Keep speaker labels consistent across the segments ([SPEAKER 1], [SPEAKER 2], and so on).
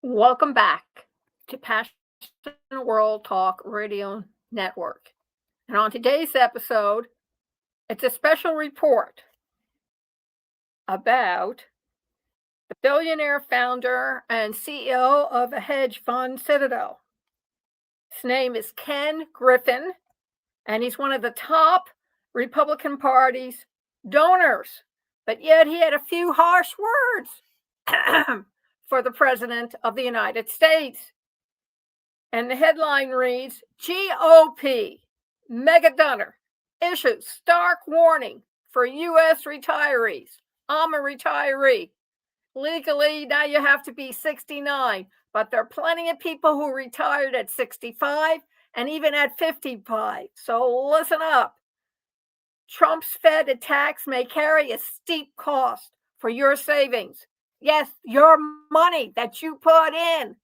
[SPEAKER 1] Welcome back to Passion World Talk Radio Network. And on today's episode, it's a special report about the billionaire founder and CEO of a hedge fund, Citadel. His name is Ken Griffin, and he's one of the top Republican Party's donors. But yet he had a few harsh words for the President of the United States. And the headline reads, GOP megadonor issues stark warning for U.S. retirees. I'm a retiree. Legally, now you have to be 69, but there are plenty of people who retired at 65 and even at 55. So listen up. Trump's Fed attacks may carry a steep cost for your savings. Yes, your money that you put in,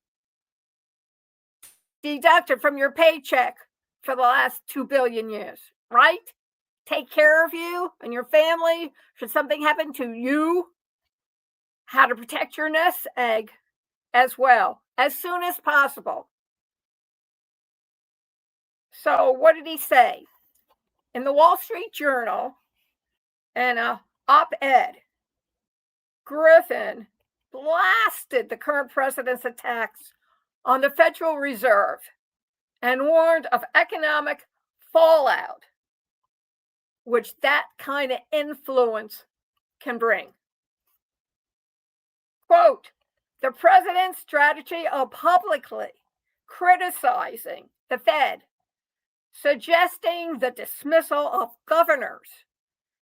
[SPEAKER 1] deducted from your paycheck for the last 2 billion years, right? Take care of you and your family should something happen to you. How to protect your nest egg as well, as soon as possible. So what did he say? In the Wall Street Journal, in a op-ed, Griffin blasted the current president's attacks on the Federal Reserve and warned of economic fallout, which that kind of influence can bring. Quote, the president's strategy of publicly criticizing the Fed, suggesting the dismissal of governors,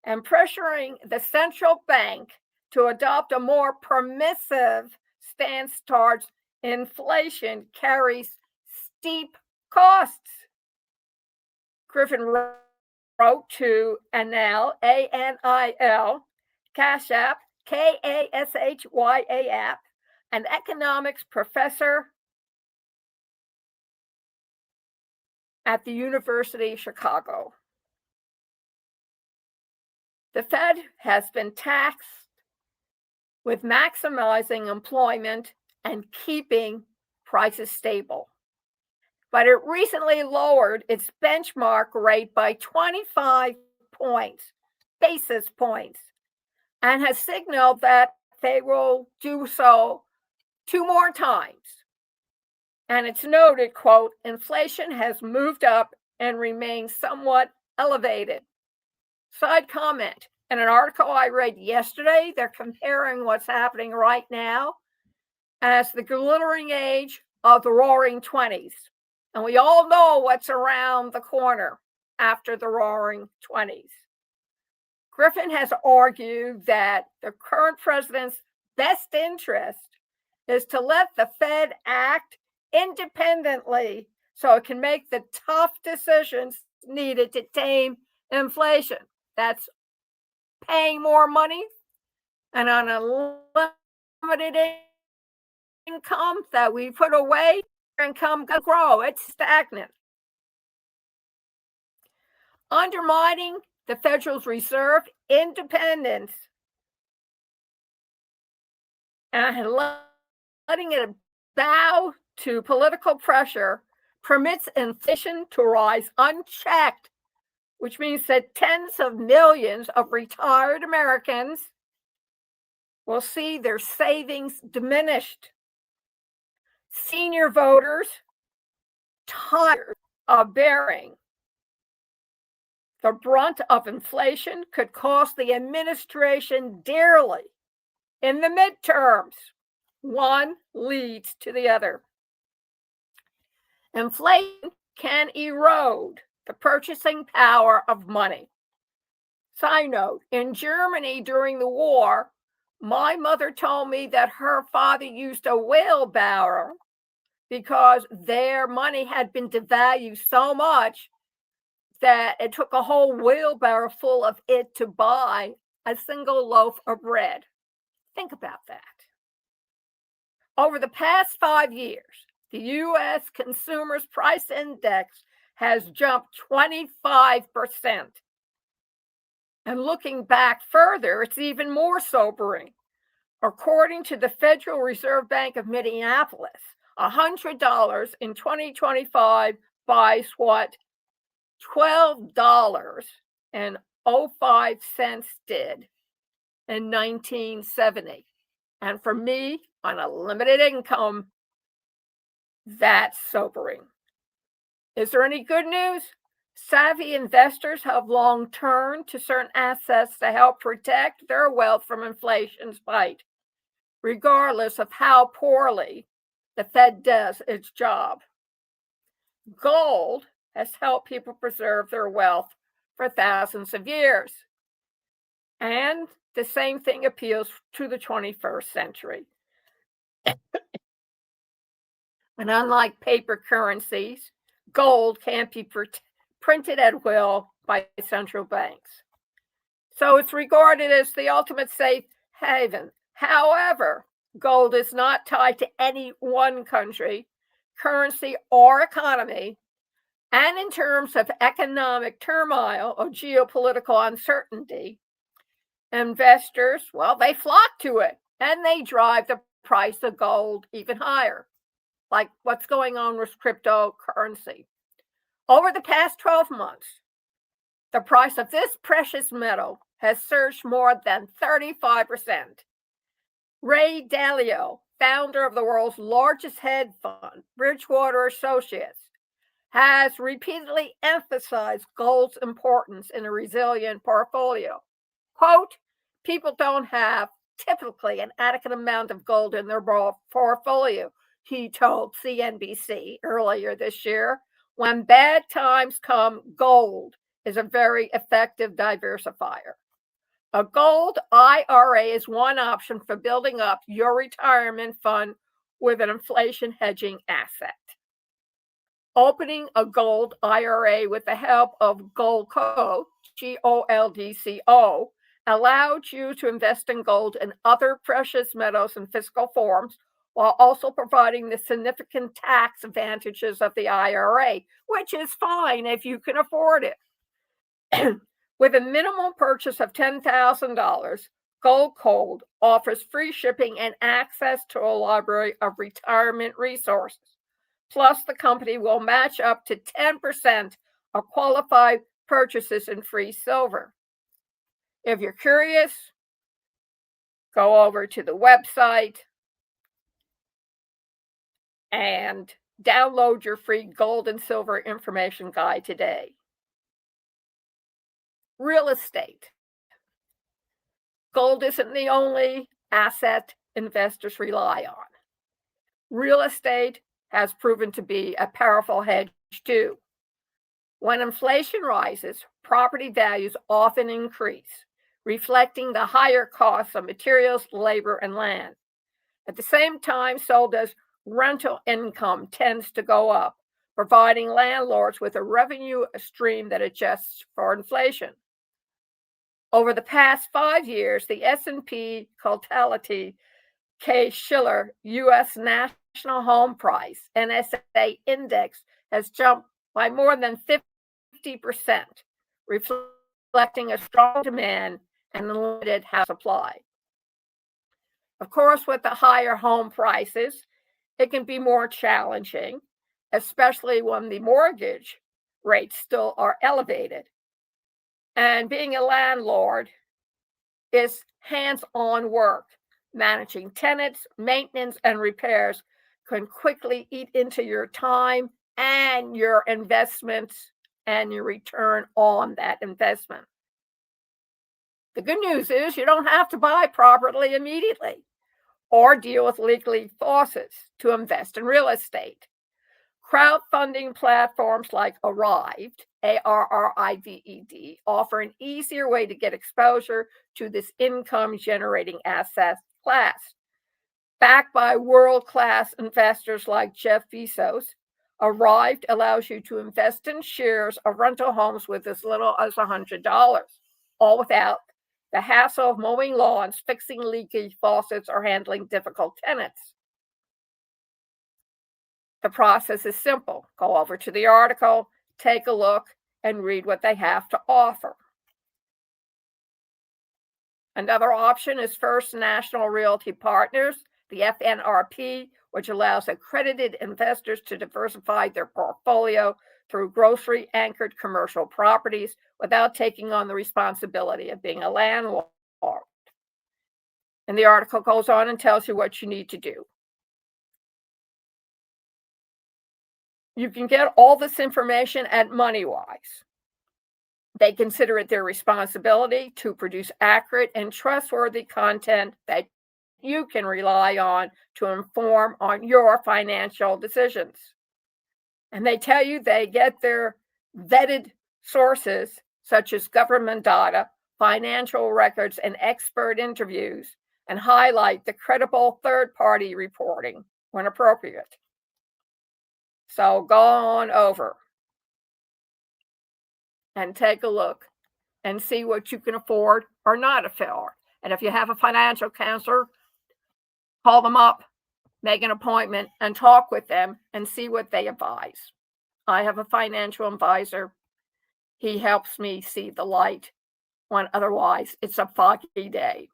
[SPEAKER 1] and pressuring the central bank to adopt a more permissive stance towards inflation carries steep costs. Griffin wrote to Anil, A-N-I-L, Kashyap, K-A-S-H-Y-A-P, an economics professor at the University of Chicago. The Fed has been tasked with maximizing employment and keeping prices stable. But it recently lowered its benchmark rate by 25 basis points, and has signaled that they will do so 2 more times. And it's noted, quote, inflation has moved up and remains somewhat elevated. Side comment, in an article I read yesterday, they're comparing what's happening right now as the glittering age of the roaring 20s. And we all know what's around the corner after the roaring 20s. Griffin has argued that the current president's best interest is to let the Fed act independently so it can make the tough decisions needed to tame inflation. That's paying more money and on a limited income that we put away, income can grow. It's stagnant. Undermining the Federal Reserve independence and letting it bow to political pressure permits inflation to rise unchecked, which means that tens of millions of retired Americans will see their savings diminished. Senior voters, tired of bearing the brunt of inflation, could cost the administration dearly in the midterms. One leads to the other. Inflation can erode the purchasing power of money. Side note, in Germany during the war, my mother told me that her father used a wheelbarrow because their money had been devalued so much that it took a whole wheelbarrow full of it to buy a single loaf of bread. Think about that. Over the past 5 years, the U.S. Consumer Price Index has jumped 25%. And looking back further, it's even more sobering. According to the Federal Reserve Bank of Minneapolis, $100 in 2025 buys what $12.05 did in 1970. And for me, on a limited income, that's sobering. Is there any good news? Savvy investors have long turned to certain assets to help protect their wealth from inflation's bite, regardless of how poorly the Fed does its job. Gold has helped people preserve their wealth for thousands of years. And the same thing appeals to the 21st century. And unlike paper currencies, gold can't be printed at will by central banks. So it's regarded as the ultimate safe haven. However, gold is not tied to any one country, currency, or economy. And in terms of economic turmoil or geopolitical uncertainty, investors, well, they flock to it and they drive the price of gold even higher, like what's going on with cryptocurrency. Over the past 12 months, the price of this precious metal has surged more than 35%. Ray Dalio, founder of the world's largest hedge fund, Bridgewater Associates, has repeatedly emphasized gold's importance in a resilient portfolio. Quote, people don't have typically an adequate amount of gold in their portfolio, he told CNBC earlier this year. When bad times come, gold is a very effective diversifier. A gold IRA is one option for building up your retirement fund with an inflation hedging asset. Opening a gold IRA with the help of Goldco, GOLDCO, allowed you to invest in gold and other precious metals in physical forms while also providing the significant tax advantages of the IRA, which is fine if you can afford it. With a minimum purchase of $10,000, Goldco offers free shipping and access to a library of retirement resources. Plus, the company will match up to 10% of qualified purchases in free silver. If you're curious, go over to the website and download your free gold and silver information guide today. Real estate. Gold isn't the only asset investors rely on. Real estate has proven to be a powerful hedge too. When inflation rises, property values often increase, reflecting the higher costs of materials, labor, and land. At the same time, so does rental income tends to go up, providing landlords with a revenue stream that adjusts for inflation. Over the past 5 years, the S&P Citadel Case-Shiller U.S. National Home Price (NSA) Index has jumped by more than 50%, reflecting a strong demand and limited house supply. Of course, with the higher home prices, it can be more challenging, especially when the mortgage rates still are elevated. And being a landlord is hands-on work. Managing tenants, maintenance, and repairs can quickly eat into your time and your investments and your return on that investment. The good news is you don't have to buy property immediately or deal with legal forces to invest in real estate. Crowdfunding platforms like Arrived, ARRIVED, offer an easier way to get exposure to this income-generating asset class. Backed by world-class investors like Jeff Bezos, Arrived allows you to invest in shares of rental homes with as little as $100, all without the hassle of mowing lawns, fixing leaky faucets, or handling difficult tenants. The process is simple. Go over to the article, take a look, and read what they have to offer. Another option is First National Realty Partners, the FNRP, which allows accredited investors to diversify their portfolio through grocery-anchored commercial properties without taking on the responsibility of being a landlord. And the article goes on and tells you what you need to do. You can get all this information at MoneyWise. They consider it their responsibility to produce accurate and trustworthy content that you can rely on to inform on your financial decisions. And they tell you they get their vetted sources, such as government data, financial records, and expert interviews, and highlight the credible third-party reporting when appropriate. So go on over and take a look and see what you can afford or not afford. And if you have a financial counselor, call them up, make an appointment, and talk with them and see what they advise. I have a financial advisor. He helps me see the light when otherwise it's a foggy day.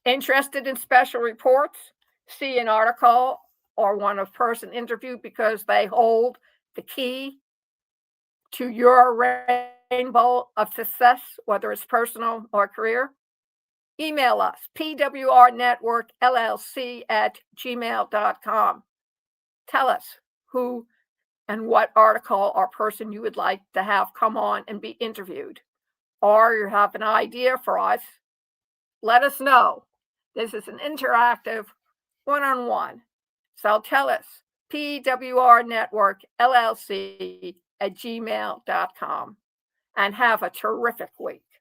[SPEAKER 1] Interested in special reports? See an article or one of person interviewed because they hold the key to your rainbow of success, whether it's personal or career? Email us, pwrnetworkllc@gmail.com. Tell us who and what article or person you would like to have come on and be interviewed. Or you have an idea for us, let us know. This is an interactive one-on-one. So tell us, pwrnetworkllc@gmail.com, and have a terrific week.